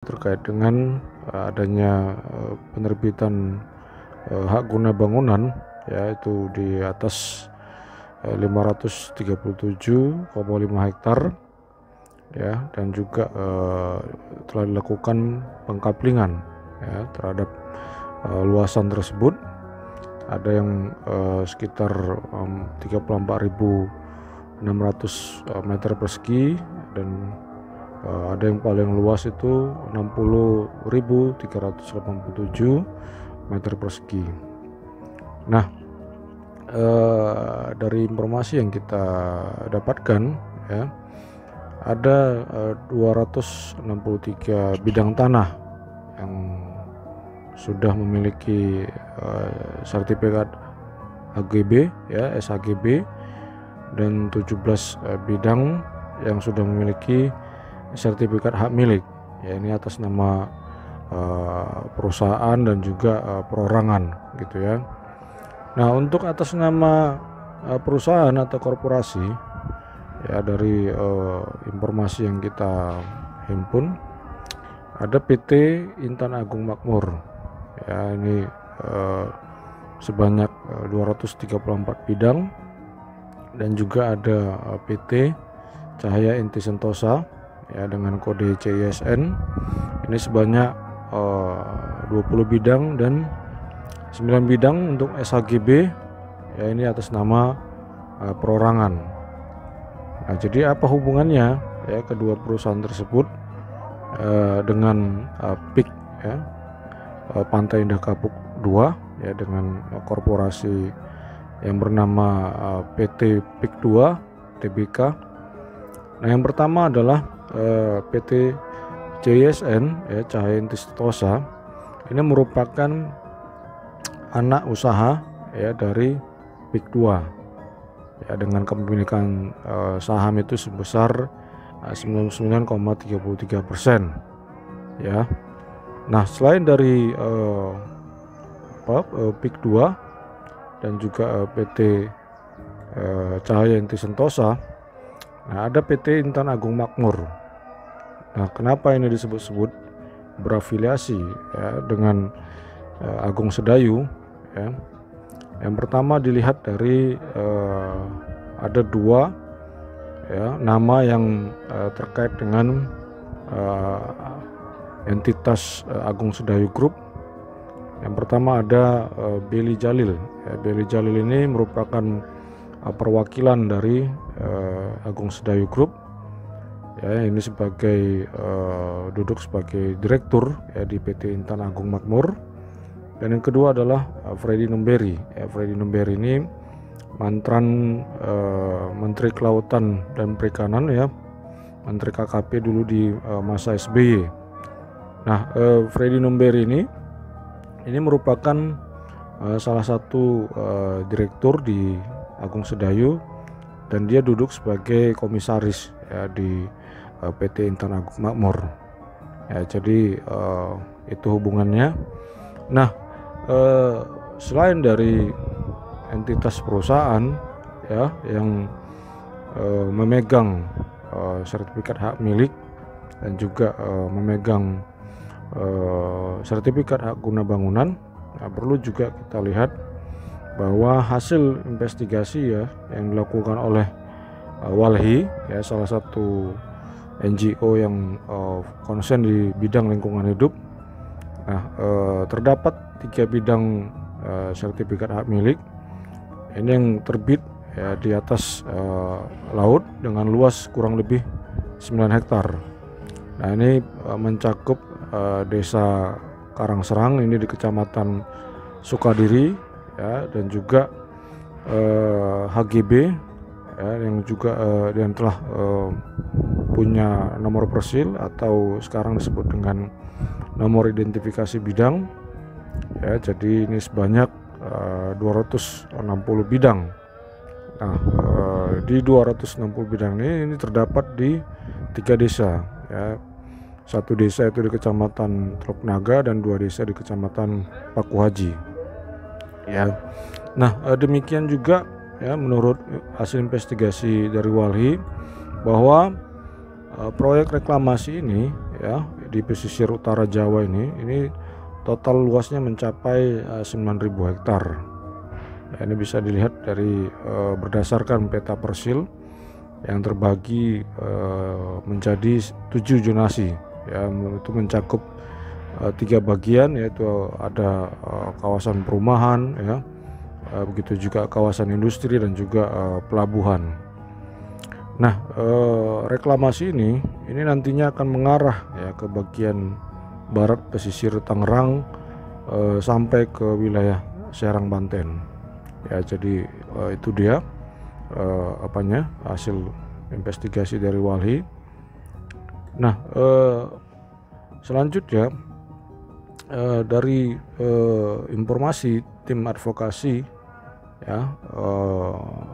terkait dengan adanya penerbitan hak guna bangunan, yaitu di atas 537,5 hektar ya, dan juga telah dilakukan pengkaplingan ya terhadap luasan tersebut. Ada yang sekitar 34.600 meter persegi, dan ada yang paling luas itu 60.387 meter persegi. Nah, dari informasi yang kita dapatkan ya, ada 263 bidang tanah yang sudah memiliki sertifikat HGB ya, SHGB, dan 17 bidang yang sudah memiliki sertifikat hak milik ya, ini atas nama perusahaan dan juga perorangan gitu ya. Nah, untuk atas nama perusahaan atau korporasi ya, dari informasi yang kita himpun, ada PT Intan Agung Makmur ya, ini sebanyak 234 bidang, dan juga ada PT Cahaya Inti Sentosa ya dengan kode CISN, ini sebanyak 20 bidang dan 9 bidang untuk SHGB ya, ini atas nama perorangan. Nah, jadi apa hubungannya ya kedua perusahaan tersebut dengan PIK ya, Pantai Indah Kapuk 2 ya, dengan korporasi yang bernama PT PIK 2 Tbk. Nah, yang pertama adalah PT CISN ya, Cahaya Inti Sentosa. Ini merupakan anak usaha ya dari PIK 2 ya, dengan kepemilikan saham itu sebesar 99,33% ya. Nah, selain dari PIK 2 dan juga PT Cahaya Inti Sentosa, nah ada PT Intan Agung Makmur. Nah, kenapa ini disebut-sebut berafiliasi ya dengan Agung Sedayu ya? Yang pertama dilihat dari ada dua ya nama yang terkait dengan entitas Agung Sedayu Group. Yang pertama ada Beli Jalil ya. Beli Jalil ini merupakan perwakilan dari Agung Sedayu Group ya, ini sebagai duduk sebagai direktur ya di PT Intan Agung Makmur. Dan yang kedua adalah Freddy Numberi ya. Freddy Numberi ini mantan Menteri Kelautan dan Perikanan ya, Menteri KKP dulu di masa SBY. Nah, Freddy Numberi ini merupakan salah satu direktur di Agung Sedayu, dan dia duduk sebagai komisaris ya di PT Intan Agung Makmur ya. Jadi itu hubungannya. Nah, selain dari entitas perusahaan ya yang memegang sertifikat hak milik dan juga memegang sertifikat hak guna bangunan, nah, perlu juga kita lihat bahwa hasil investigasi ya yang dilakukan oleh Walhi ya, salah satu NGO yang konsen di bidang lingkungan hidup. Nah, terdapat 3 bidang sertifikat hak milik ini yang terbit ya di atas laut dengan luas kurang lebih 9 hektar. Nah, ini mencakup desa Karangserang ini di Kecamatan Sukadiri ya, dan juga HGB ya, yang juga yang telah punya nomor persil atau sekarang disebut dengan nomor identifikasi bidang ya. Jadi ini sebanyak 260 bidang. Nah, di 260 bidang ini terdapat di 3 desa ya. 1 desa itu di Kecamatan Teluk Naga dan 2 desa di Kecamatan Pakuhaji ya. Nah, demikian juga ya menurut hasil investigasi dari Walhi bahwa proyek reklamasi ini ya di pesisir utara Jawa ini total luasnya mencapai 9.000 hektar. Ya, ini bisa dilihat dari berdasarkan peta persil yang terbagi menjadi 7 zonasi, ya, itu mencakup 3 bagian, yaitu ada kawasan perumahan, ya, begitu juga kawasan industri dan juga pelabuhan. Nah, reklamasi ini nantinya akan mengarah, ya, ke bagian barat pesisir Tangerang sampai ke wilayah Serang, Banten. Ya, jadi itu dia hasil investigasi dari Walhi. Nah, selanjutnya dari informasi tim advokasi, ya,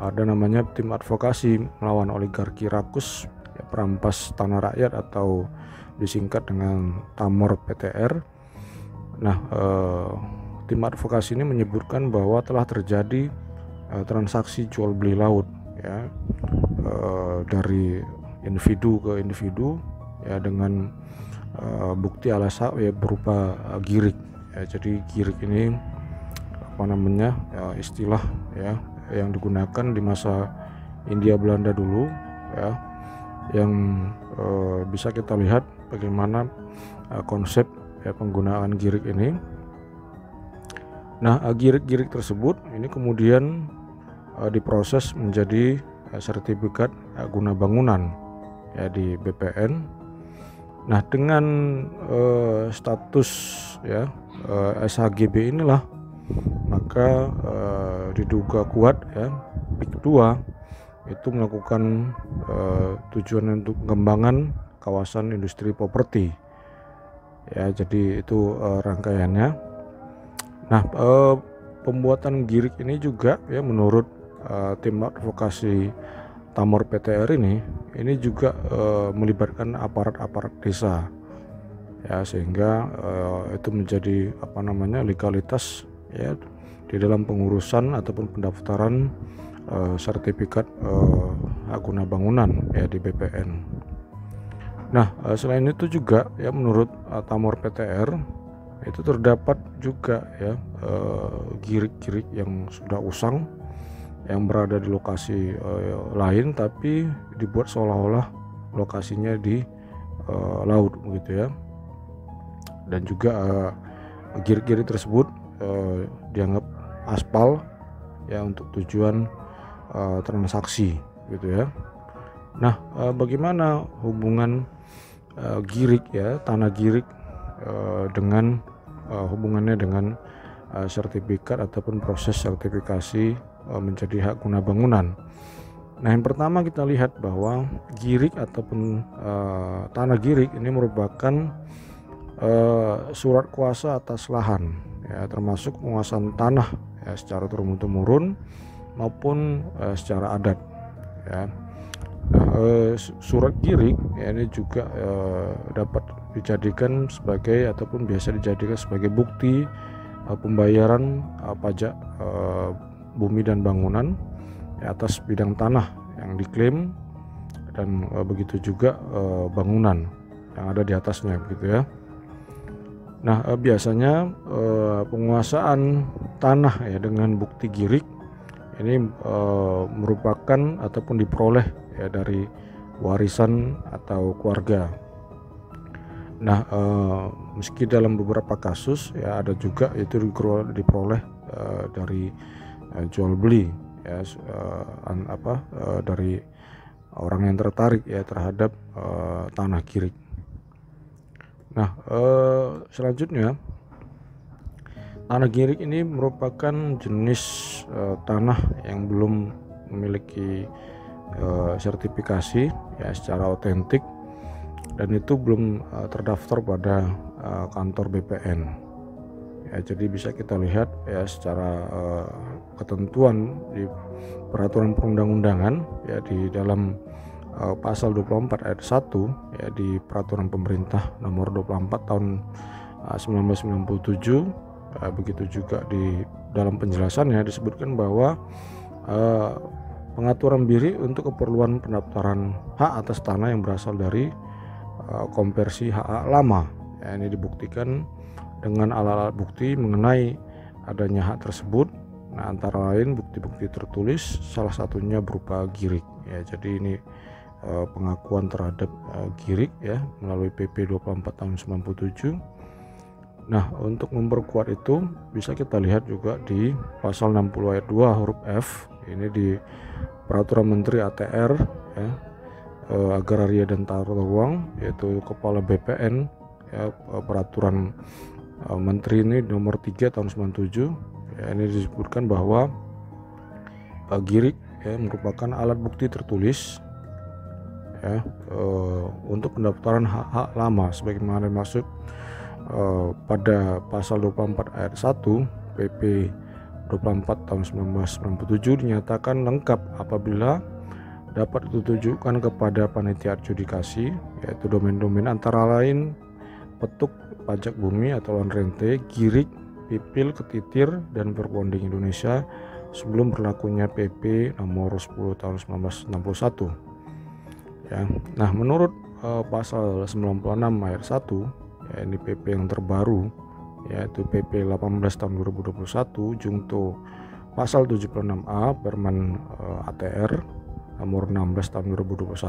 ada namanya tim advokasi melawan oligarki rakus, ya, perampas tanah rakyat atau disingkat dengan TAMOR PTR. Nah, tim advokasi ini menyebutkan bahwa telah terjadi transaksi jual beli laut, ya, dari individu ke individu, ya, dengan bukti alasan, ya, berupa girik, ya. Jadi girik ini ya, istilah, ya, yang digunakan di masa Hindia Belanda dulu, ya, yang bisa kita lihat bagaimana konsep, ya, penggunaan girik ini. Nah, girik-girik tersebut ini kemudian diproses menjadi sertifikat guna bangunan, ya, di BPN. Nah, dengan status, ya, SHGB inilah, maka diduga kuat, ya, PIK 2 itu melakukan tujuan untuk pengembangan kawasan industri properti, ya. Jadi itu rangkaiannya. Nah, pembuatan girik ini juga, ya, menurut tim advokasi TAMOR PTR ini juga melibatkan aparat-aparat desa, ya, sehingga itu menjadi legalitas, ya, di dalam pengurusan ataupun pendaftaran sertifikat hak guna bangunan, ya, di BPN. Nah, selain itu juga, ya, menurut TAMOR PTR itu terdapat juga, ya, girik-girik yang sudah usang yang berada di lokasi lain, tapi dibuat seolah-olah lokasinya di laut, begitu, ya. Dan juga girik-girik tersebut dianggap aspal, ya, untuk tujuan transaksi, gitu, ya. Nah, bagaimana hubungan girik, ya, tanah girik dengan hubungannya dengan sertifikat ataupun proses sertifikasi menjadi hak guna bangunan. Nah, yang pertama kita lihat bahwa girik ataupun tanah girik ini merupakan surat kuasa atas lahan, ya, termasuk penguasaan tanah, ya, secara turun-temurun maupun secara adat, ya. Nah, surat girik, ya, ini juga dapat dijadikan sebagai ataupun biasa dijadikan sebagai bukti pembayaran pajak bumi dan bangunan, ya, atas bidang tanah yang diklaim, dan begitu juga bangunan yang ada di atasnya, begitu, ya. Nah, biasanya penguasaan tanah, ya, dengan bukti girik ini merupakan ataupun diperoleh, ya, dari warisan atau keluarga. Nah, meski dalam beberapa kasus, ya, ada juga itu diperoleh dari jual beli, ya, dari orang yang tertarik, ya, terhadap tanah girik. Nah, selanjutnya tanah girik ini merupakan jenis tanah yang belum memiliki sertifikasi, ya, secara otentik, dan itu belum terdaftar pada kantor BPN. Ya, jadi bisa kita lihat, ya, secara ketentuan di peraturan perundang-undangan, ya, di dalam pasal 24 ayat 1, ya, di peraturan pemerintah nomor 24 tahun 1997, begitu juga di dalam penjelasannya disebutkan bahwa pengaturan BIRI untuk keperluan pendaftaran hak atas tanah yang berasal dari konversi HA lama, Ya, ini dibuktikan dengan alat-alat bukti mengenai adanya hak tersebut. Nah, antara lain bukti-bukti tertulis, salah satunya berupa GIRIK. Ya, jadi ini pengakuan terhadap GIRIK ya melalui PP 24 tahun 97. Nah, untuk memperkuat itu bisa kita lihat juga di pasal 60 ayat 2 huruf F, ini di Peraturan Menteri ATR ya, Agraria dan Tata Ruang, yaitu Kepala BPN ya, Peraturan Menteri ini nomor 3 tahun 97 ya, ini disebutkan bahwa GIRIK ya, merupakan alat bukti tertulis ya, untuk pendaftaran hak-hak lama sebagaimana dimaksud pada pasal 24 ayat 1 PP 24 tahun 1997 dinyatakan lengkap apabila dapat ditujukan kepada panitia adjudikasi, yaitu domain-domain antara lain petuk pajak bumi atau lahan rente, GIRIK, Pipil, Ketitir, dan Perponding Indonesia sebelum berlakunya PP nomor 10 tahun 1961 ya. Nah, menurut pasal 96 ayat 1 ya, ini PP yang terbaru yaitu PP 18 tahun 2021 jungto pasal 76A Permen ATR nomor 16 tahun 2021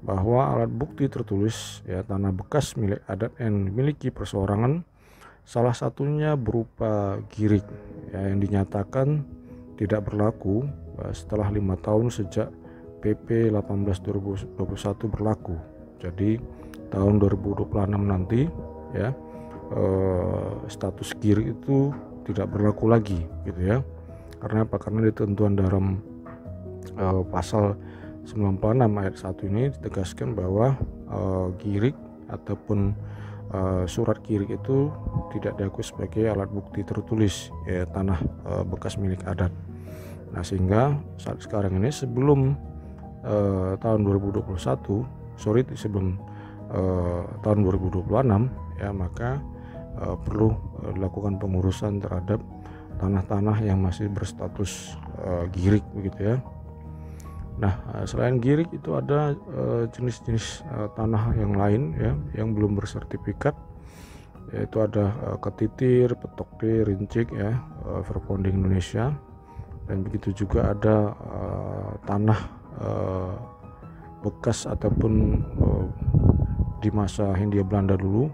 bahwa alat bukti tertulis ya tanah bekas milik adat yang dimiliki perseorangan salah satunya berupa GIRIK ya, yang dinyatakan tidak berlaku setelah 5 tahun sejak PP 18 2021 berlaku. Jadi tahun 2026 nanti ya status GIRIK itu tidak berlaku lagi gitu ya. Karena apa? Karena di ketentuan dalam pasal 96 ayat 1 ini ditegaskan bahwa GIRIK ataupun surat GIRIK itu tidak diakui sebagai alat bukti tertulis ya tanah bekas milik adat. Nah, sehingga saat sekarang ini sebelum tahun 2021 sebelum tahun 2026 ya, maka perlu dilakukan pengurusan terhadap tanah-tanah yang masih berstatus GIRIK begitu ya. Nah, selain GIRIK itu ada jenis-jenis tanah yang lain ya yang belum bersertifikat, yaitu ada Ketitir, Petokde, Rincik ya, Perponding Indonesia, dan begitu juga ada tanah bekas ataupun di masa Hindia Belanda dulu,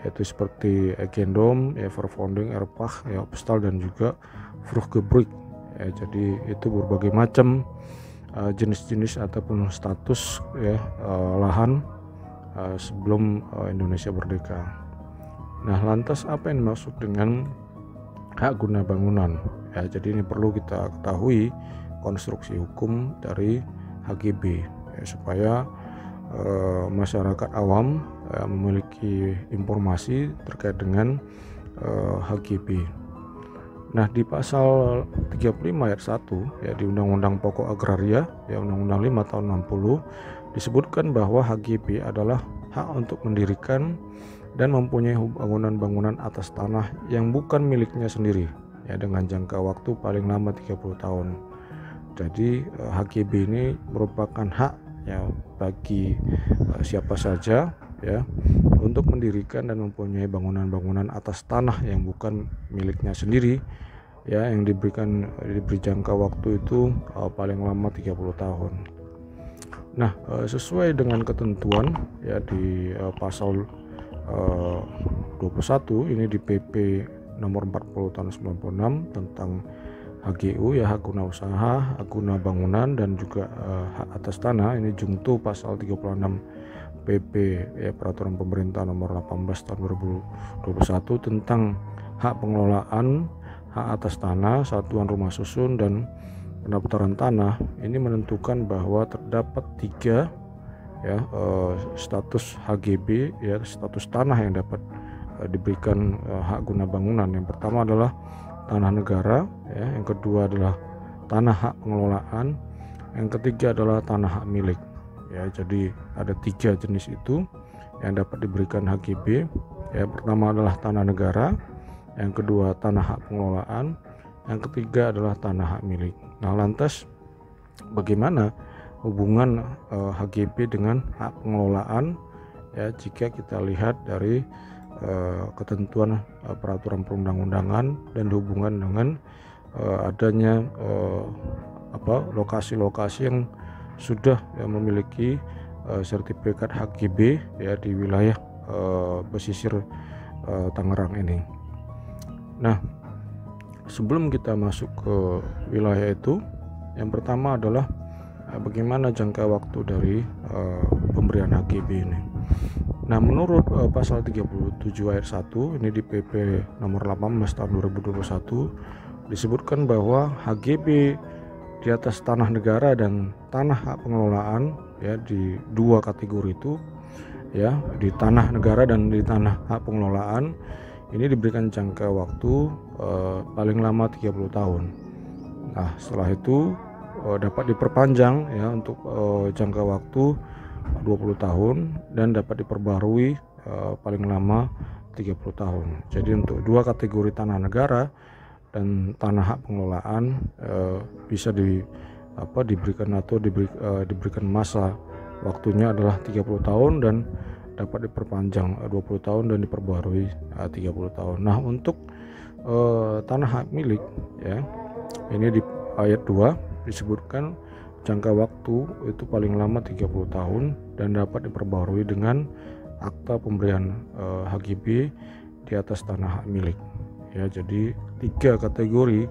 yaitu seperti Eigendom, ya, Vervonding, Erpach, ya, Opstal, dan juga Vroeggebrug ya. Jadi itu berbagai macam jenis-jenis ataupun status ya lahan sebelum Indonesia merdeka. Nah, lantas apa yang dimaksud dengan hak guna bangunan ya? Jadi ini perlu kita ketahui konstruksi hukum dari HGB ya, supaya masyarakat awam memiliki informasi terkait dengan HGB. Nah, di pasal 35 ayat 1 ya di Undang-Undang Pokok Agraria ya Undang-Undang 5 tahun 60 disebutkan bahwa HGB adalah hak untuk mendirikan dan mempunyai bangunan-bangunan atas tanah yang bukan miliknya sendiri ya dengan jangka waktu paling lama 30 tahun. Jadi HGB ini merupakan hak ya bagi siapa saja ya untuk mendirikan dan mempunyai bangunan-bangunan atas tanah yang bukan miliknya sendiri ya, yang diberi jangka waktu itu paling lama 30 tahun. Nah, sesuai dengan ketentuan ya di pasal 21 ini di PP nomor 40 tahun 96 tentang HGU ya, hak guna usaha, hak guna bangunan, dan juga hak atas tanah. Ini jungto pasal 36 PP ya Peraturan Pemerintah nomor 18 tahun 2021 tentang hak pengelolaan, hak atas tanah, satuan rumah susun, dan pendaftaran tanah. Ini menentukan bahwa terdapat 3 ya status HGB ya, status tanah yang dapat diberikan hak guna bangunan. Yang pertama adalah tanah negara ya, yang kedua adalah tanah hak pengelolaan, yang ketiga adalah tanah hak milik ya. Jadi ada 3 jenis itu yang dapat diberikan HGB ya. Pertama adalah tanah negara, yang kedua tanah hak pengelolaan, yang ketiga adalah tanah hak milik. Nah, lantas bagaimana hubungan HGB dengan hak pengelolaan ya jika kita lihat dari ketentuan peraturan perundang-undangan dan hubungan dengan adanya lokasi-lokasi yang sudah memiliki sertifikat HGB ya di wilayah pesisir Tangerang ini. Nah, sebelum kita masuk ke wilayah itu, yang pertama adalah bagaimana jangka waktu dari pemberian HGB ini. Nah, menurut pasal 37 ayat 1 ini di PP nomor 18 tahun 2021 disebutkan bahwa HGB di atas tanah negara dan tanah hak pengelolaan ya di dua kategori itu ya, di tanah negara dan di tanah hak pengelolaan ini diberikan jangka waktu paling lama 30 tahun. Nah, setelah itu dapat diperpanjang ya untuk jangka waktu 20 tahun dan dapat diperbarui paling lama 30 tahun. Jadi untuk dua kategori tanah negara dan tanah hak pengelolaan bisa diberikan atau diberikan masa waktunya adalah 30 tahun dan dapat diperpanjang 20 tahun dan diperbarui 30 tahun. Nah, untuk tanah hak milik ya, ini di ayat 2 disebutkan jangka waktu itu paling lama 30 tahun dan dapat diperbarui dengan akta pemberian HGB di atas tanah hak milik. Ya, jadi 3 kategori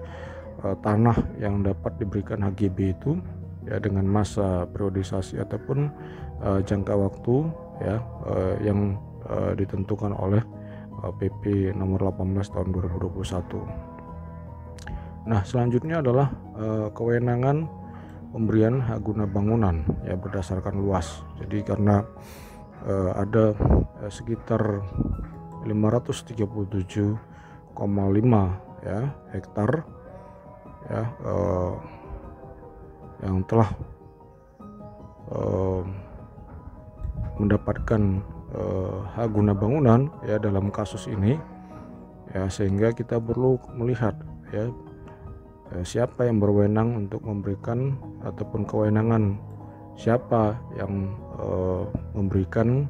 tanah yang dapat diberikan HGB itu ya dengan masa periodisasi ataupun jangka waktu ya yang ditentukan oleh PP nomor 18 tahun 2021. Nah, selanjutnya adalah kewenangan pemberian hak guna bangunan ya berdasarkan luas. Jadi karena ada sekitar 537,5 ya hektar ya yang telah mendapatkan hak guna bangunan ya dalam kasus ini ya, sehingga kita perlu melihat ya siapa yang berwenang untuk memberikan ataupun kewenangan siapa yang memberikan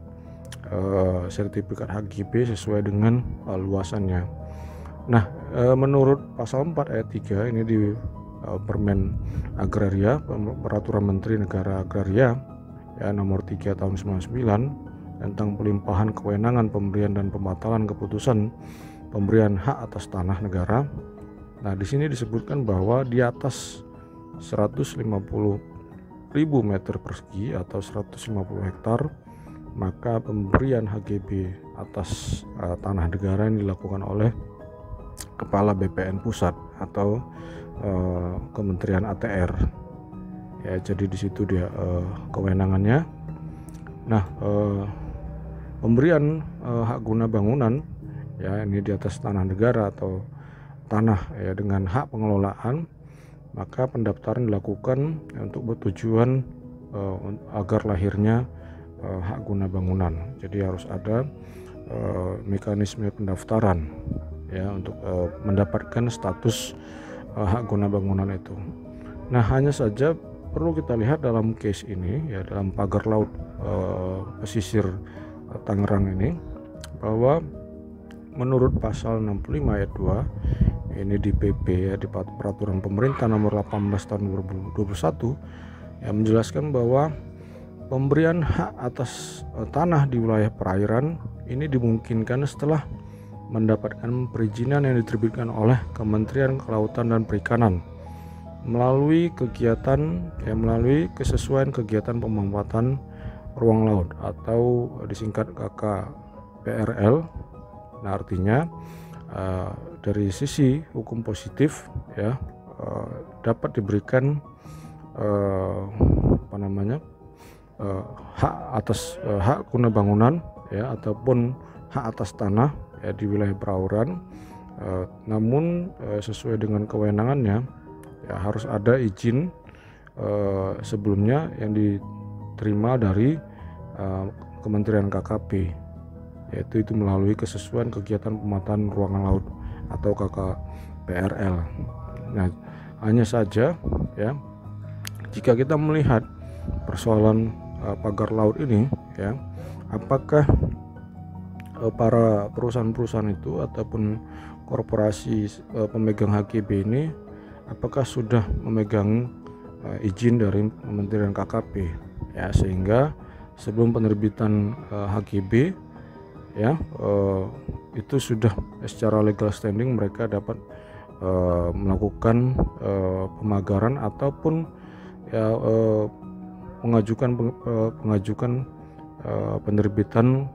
sertifikat HGB sesuai dengan luasannya. Nah, menurut pasal 4 ayat 3 ini di Permen Agraria, Peraturan Menteri Negara Agraria ya nomor 3 tahun 99 tentang pelimpahan kewenangan pemberian dan pembatalan keputusan pemberian hak atas tanah negara. Nah, di sini disebutkan bahwa di atas 150.000 meter persegi atau 150 hektar maka pemberian HGB atas tanah negara yang dilakukan oleh Kepala BPN Pusat atau Kementerian ATR. Ya, jadi di situ dia kewenangannya. Nah, pemberian hak guna bangunan ya ini di atas tanah negara atau tanah ya dengan hak pengelolaan, maka pendaftaran dilakukan untuk bertujuan agar lahirnya hak guna bangunan. Jadi harus ada mekanisme pendaftaran ya untuk mendapatkan status hak guna bangunan itu. Nah, hanya saja perlu kita lihat dalam case ini ya, dalam pagar laut pesisir Tangerang ini, bahwa menurut pasal 65 ayat 2 ini di PP ya, di Peraturan Pemerintah nomor 18 tahun 2021 yang menjelaskan bahwa pemberian hak atas tanah di wilayah perairan ini dimungkinkan setelah mendapatkan perizinan yang diterbitkan oleh Kementerian Kelautan dan Perikanan melalui melalui kesesuaian kegiatan pemanfaatan ruang laut atau disingkat KKPRL. Nah, artinya dari sisi hukum positif ya dapat diberikan hak atas hak guna bangunan ya ataupun hak atas tanah ya di wilayah perairan, namun sesuai dengan kewenangannya ya harus ada izin sebelumnya yang diterima dari Kementerian KKP, yaitu itu melalui kesesuaian kegiatan pemanfaatan ruangan laut atau KKPRL. Nah, hanya saja ya jika kita melihat persoalan pagar laut ini ya, apakah para perusahaan-perusahaan itu ataupun korporasi pemegang HGB ini apakah sudah memegang izin dari Kementerian KKP, ya, sehingga sebelum penerbitan HGB, ya, itu sudah secara legal standing mereka dapat melakukan pemagaran ataupun ya mengajukan penerbitan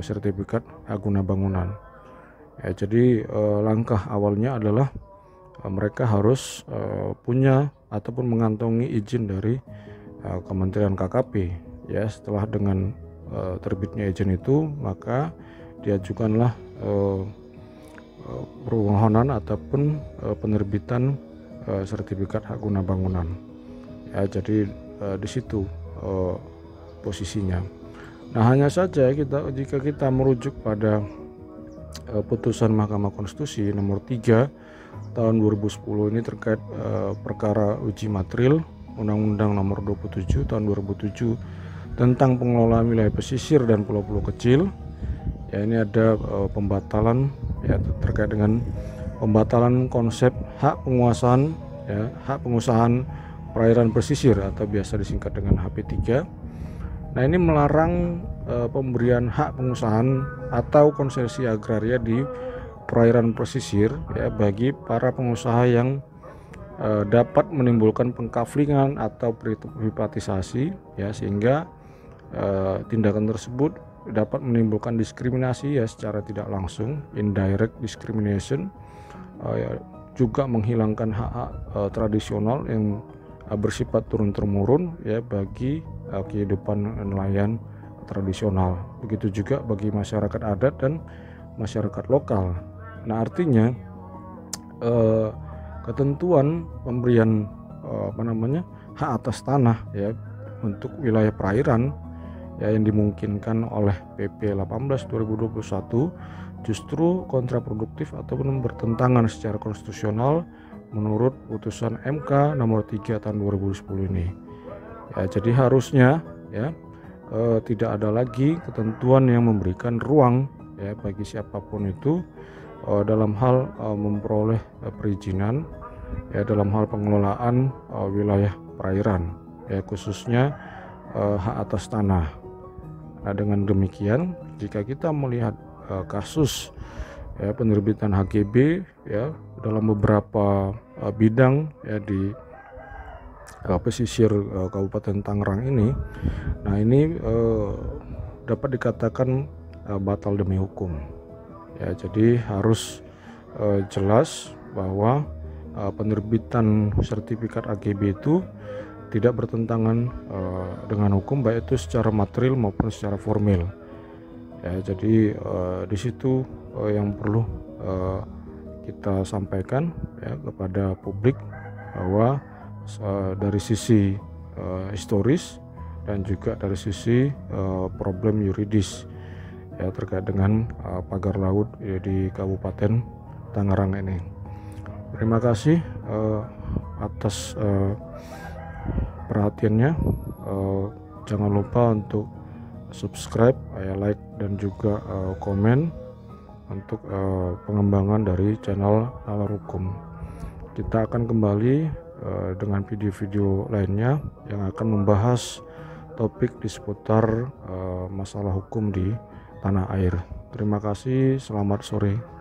sertifikat hak guna bangunan. Ya, jadi langkah awalnya adalah mereka harus punya ataupun mengantongi izin dari Kementerian KKP. Ya, setelah dengan terbitnya izin itu, maka diajukanlah permohonan ataupun penerbitan sertifikat hak guna bangunan. Ya, jadi di situ posisinya. Nah, hanya saja jika kita merujuk pada putusan Mahkamah Konstitusi nomor 3 tahun 2010 ini terkait perkara uji material Undang-Undang nomor 27 tahun 2007 tentang pengelolaan wilayah pesisir dan pulau-pulau kecil. Ya, ini ada pembatalan, ya, terkait dengan pembatalan konsep hak penguasaan, ya, hak pengusahaan perairan pesisir atau biasa disingkat dengan HP3. Nah, ini melarang pemberian hak pengusahaan atau konsesi agraria di perairan pesisir, ya, bagi para pengusaha yang dapat menimbulkan pengkaflingan atau privatisasi, ya, sehingga tindakan tersebut dapat menimbulkan diskriminasi, ya, secara tidak langsung, indirect discrimination, ya, juga menghilangkan hak-hak tradisional yang bersifat turun-temurun, ya, bagi kehidupan nelayan tradisional. Begitu juga bagi masyarakat adat dan masyarakat lokal. Nah, artinya ketentuan pemberian hak atas tanah, ya, untuk wilayah perairan, ya, yang dimungkinkan oleh PP 18 2021 justru kontraproduktif ataupun bertentangan secara konstitusional menurut putusan MK nomor 3 tahun 2010 ini. Ya, jadi harusnya, ya, tidak ada lagi ketentuan yang memberikan ruang, ya, bagi siapapun itu dalam hal memperoleh perizinan, ya, dalam hal pengelolaan wilayah perairan, ya, khususnya hak atas tanah. Nah, dengan demikian jika kita melihat kasus, ya, penerbitan HGB, ya, dalam beberapa bidang, ya, di pesisir Kabupaten Tangerang ini, nah ini dapat dikatakan batal demi hukum. Ya, jadi harus jelas bahwa penerbitan sertifikat HGB itu tidak bertentangan dengan hukum, baik itu secara material maupun secara formil. Ya, jadi di situ yang perlu kita sampaikan, ya, kepada publik bahwa dari sisi historis dan juga dari sisi problem yuridis, ya, terkait dengan pagar laut, ya, di Kabupaten Tangerang ini. Terima kasih atas perhatiannya. Jangan lupa untuk subscribe, like, dan juga komen untuk pengembangan dari channel Nalar Hukum. Kita akan kembali dengan video-video lainnya yang akan membahas topik di seputar masalah hukum di tanah air. Terima kasih, selamat sore.